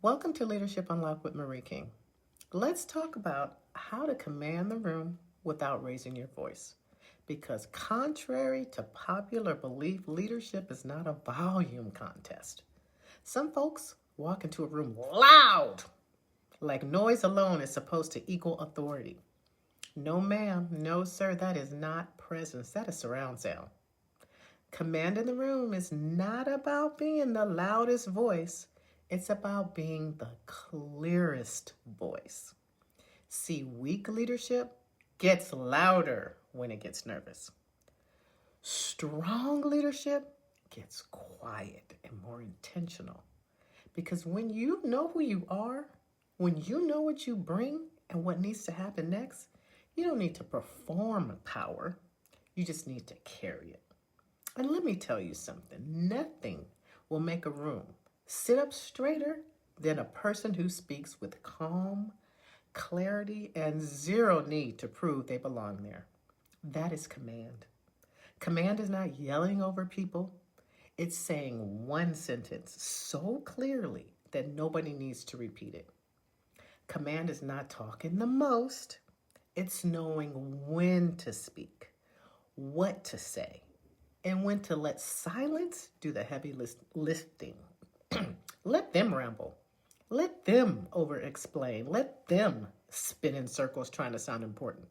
Welcome to Leadership Unlocked with Marie King. Let's talk about how to command the room without raising your voice. Because contrary to popular belief, leadership is not a volume contest. Some folks walk into a room loud, like noise alone is supposed to equal authority. No ma'am, no sir, that is not presence, that is surround sound. Commanding the room is not about being the loudest voice. It's about being the clearest voice. See, weak leadership gets louder when it gets nervous. Strong leadership gets quiet and more intentional. Because when you know who you are, when you know what you bring and what needs to happen next, you don't need to perform power. You just need to carry it. And let me tell you something. Nothing will make a room sit up straighter than a person who speaks with calm, clarity, and zero need to prove they belong there. That is command. Command is not yelling over people. It's saying one sentence so clearly that nobody needs to repeat it. Command is not talking the most. It's knowing when to speak, what to say, and when to let silence do the heavy lifting. Let them ramble. Let them over-explain. Let them spin in circles trying to sound important.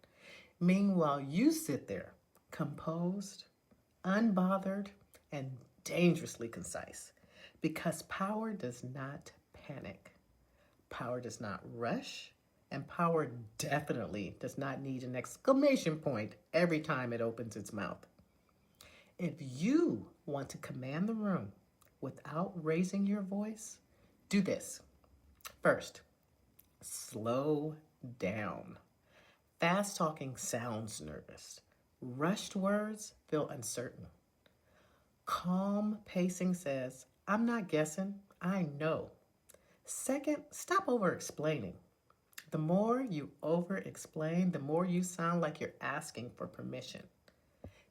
Meanwhile, you sit there, composed, unbothered, and dangerously concise. Because power does not panic. Power does not rush. And power definitely does not need an exclamation point every time it opens its mouth. If you want to command the room without raising your voice, do this. First, slow down. Fast talking sounds nervous. Rushed words feel uncertain. Calm pacing says, I'm not guessing, I know. Second, stop over-explaining. The more you over-explain, the more you sound like you're asking for permission.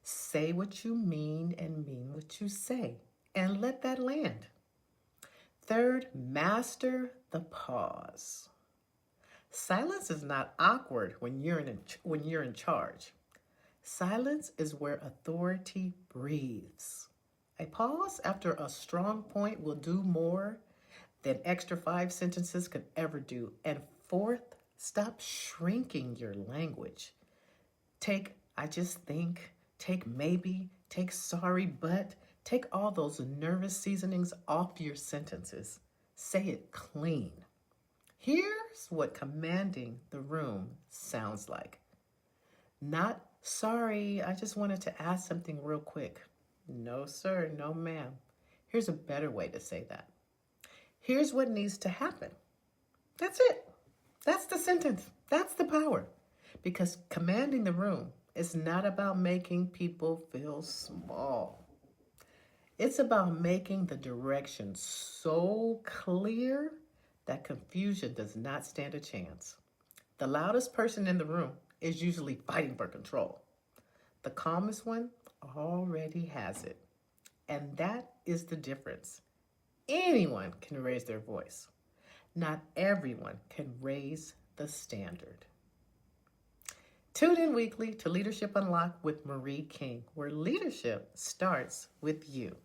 Say what you mean and mean what you say, and let that land. Third, master the pause. Silence is not awkward when you're in charge. Silence is where authority breathes. A pause after a strong point will do more than extra 5 sentences could ever do. And fourth, stop shrinking your language. Take I just think, take maybe, take sorry but, take all those nervous seasonings off your sentences. Say it clean. Here's what commanding the room sounds like. Not, sorry, I just wanted to ask something real quick. No, sir, no, ma'am. Here's a better way to say that. Here's what needs to happen. That's it. That's the sentence. That's the power. Because commanding the room is not about making people feel small. It's about making the direction so clear that confusion does not stand a chance. The loudest person in the room is usually fighting for control. The calmest one already has it. And that is the difference. Anyone can raise their voice. Not everyone can raise the standard. Tune in weekly to Leadership Unlocked with Marie King, where leadership starts with you.